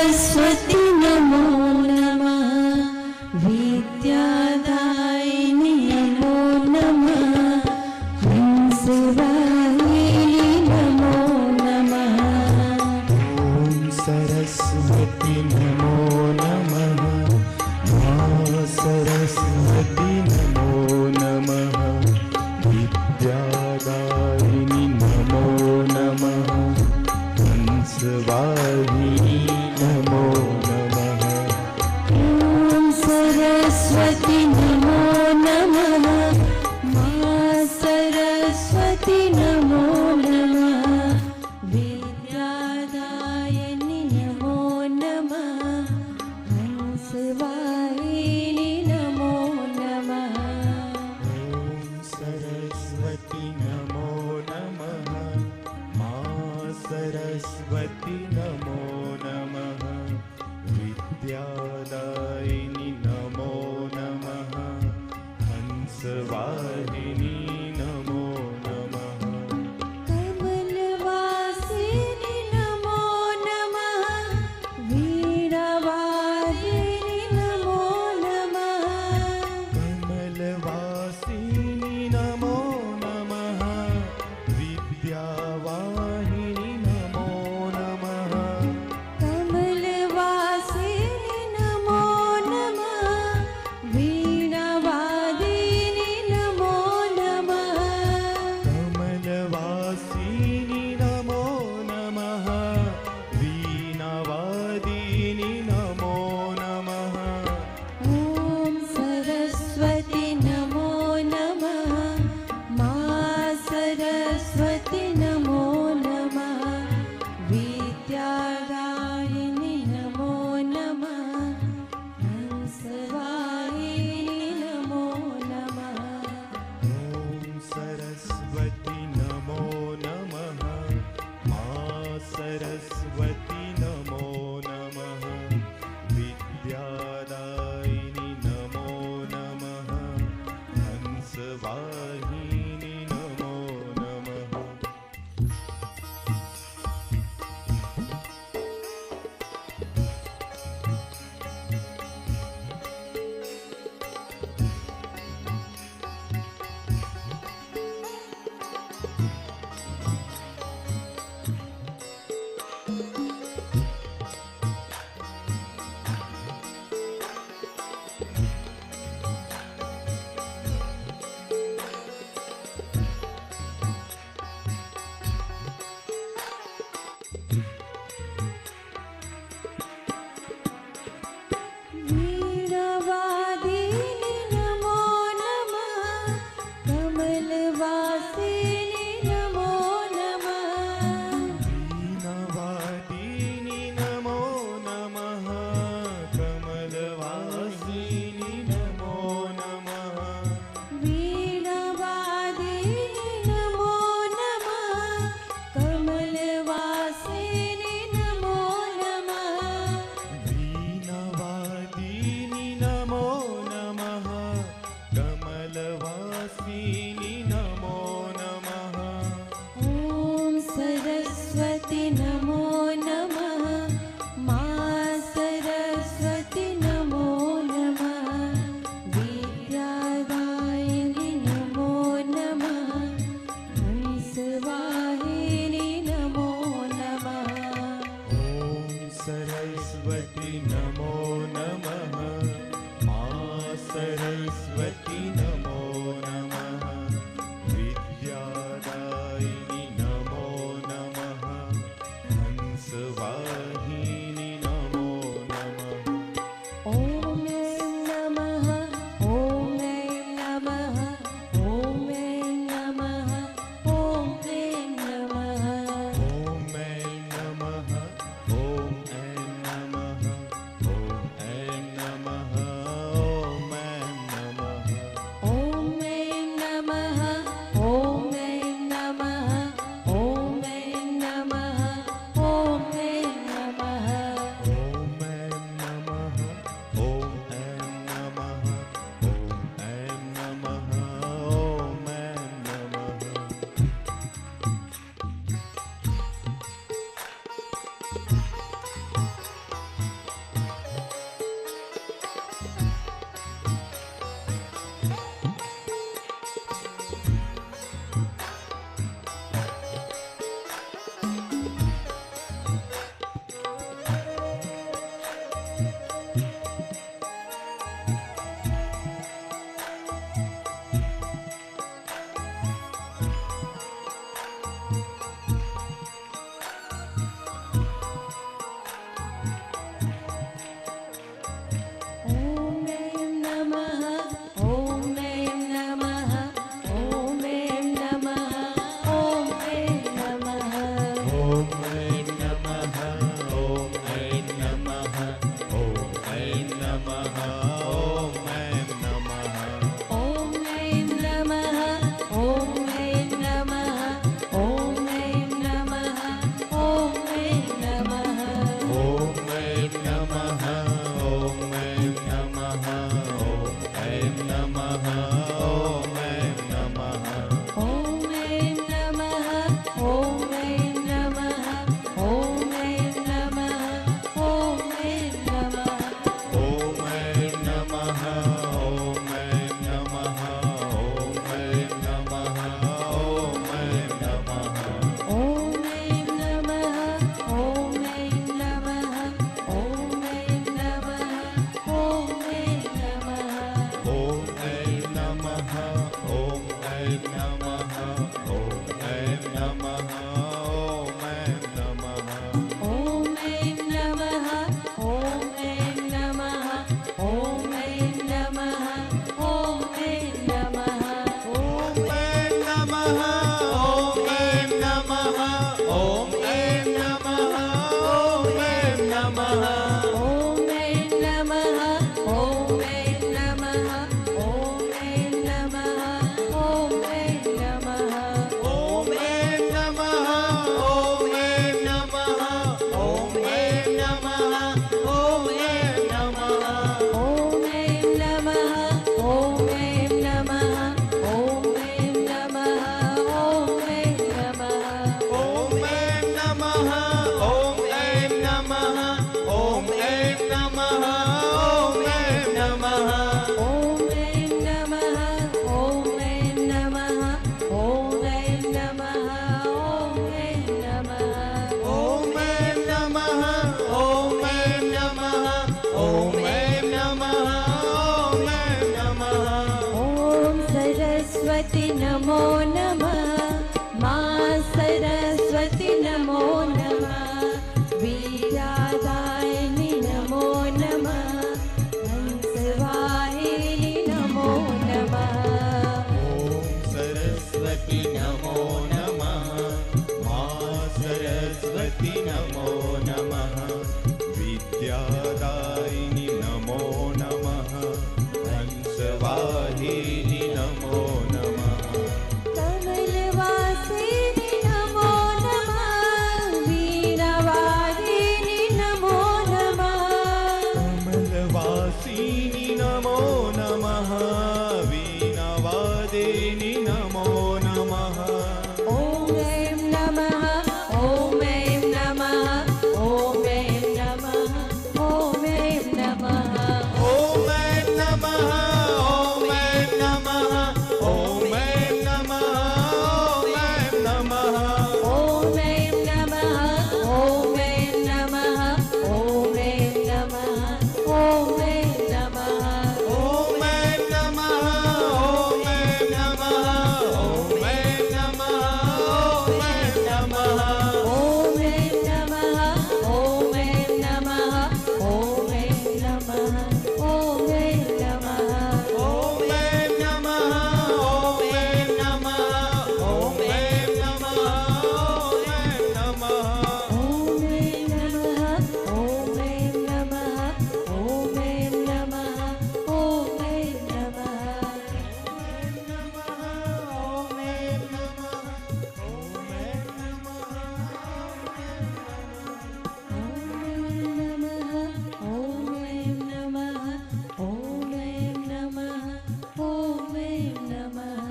सरस्वती नमो नमः। विद्यादायिनि नमो नमः। हंसवाहिनि नमो नमः। ॐ सरस्वती नमो नमः। मां सरस्वती नमो नमः। विद्यादायिनि नमो नमः। हंसवाहिनी नमो नमः। ॐ सरस्वती नमो नमः। मां सरस्वती नमो नमः। विद्यादायिनि नमो नमः। हंसवाहिनि नमो नमः। ॐ सरस्वती नमो नमः। मां सरस्वती नमो नमः। विद्यादायिनि नमो नमः। हंसवाहिनी नमो नमः। कमलवासिनि नमो नमः। वीणावादिनि नमो नमः। कमलवासिनी नमो नमः। विद्यावाहिनी नमो नमः। कमलवासिनि नमो नमः। वीणावादिनि नमो नमः। कमलवासिनी नमो नमः। वीणावादिनी नमो नमः। ॐ सरस्वती नमो नमः। मां सरस्वती नमो नमः। विद्यादायिनि नमो नमः। हंसवाहिनि नमो नमः। ॐ सरस्वती नमो नमः। मां सरस्वती नमो नमः। विद्यादायिनि नमो नमः। हंसवाहिनी नमो नमः। वीणावादिनि नमो नमः। कमलवासिनि नमो नमः। वीणावादिनी नमो नमः। कमलवासिनी नमो नमः। वीणावादिनि नमो नमः। कमलवासिनि नमो नमः। वीणावादिनी नमो नमः। कमलवासिनी नमो नमः। ॐ सरस्वती नमो नमः। मां सरस्वती नमो नमः। विद्यादायिनि नमो नमः। हंसवाहिनि नमो नमः। ॐ सरस्वती नमो नमः। मां सरस्वती नमो नमः। विद्यादायिनि नमो नमः। हंसवाहिनी नमो नमः। ॐ नमः। ॐ नमः। ॐ नमः। ॐ नमः। ॐ नमः। ॐ नमः। ॐ नमः। ॐ नमः। ॐ ऐं नमः ॐ ऐं नमः ॐ ऐं नमः ॐ ऐं नमः ॐ ऐं नमः ॐ ऐं नमः ॐ ऐं नमः ॐ ऐं नमः ॐ ऐं नमः ॐ सरस्वती नमो नमः मा सरस्वती नमो नमः विद्यादायिनी नमो नमः हंसवाहिनी नमो नमः ॐ सरस्वती नमो नमः मा सरस्वती नमो नमः विद्यादायिनी नमो नमः हंसवाहिनी नमो नमः कमलवासिनी नमो नमः वीरवाहिनी नमो नमः कमलवासिनी नमो नमः वीणावादिनी नमो नमः ॐ ऐं नमः ॐ ऐं नमः ॐ ऐं नमः ॐ ऐं नमः ॐ ऐं नमः ॐ ऐं नमः ॐ ऐं नमः ॐ ऐं नमः ॐ ऐं नमः ॐ ऐं नमः ॐ ऐं नमः ॐ ऐं नमः ॐ ऐं नमः ॐ ऐं नमः ॐ ऐं नमः ॐ ऐं नमः ॐ ऐं नमः ॐ ऐं नमः ॐ ऐं नमः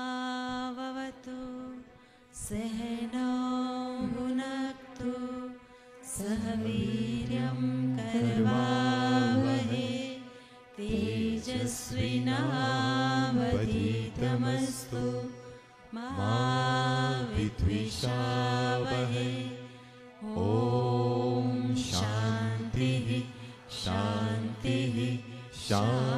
सहनाववतु सहनौ भुनक्तु सह वीर्यं करवावहै तेजस्विनावधीतमस्तु मा विद्विषावहै ॐ शान्तिः शान्तिः शान्तिः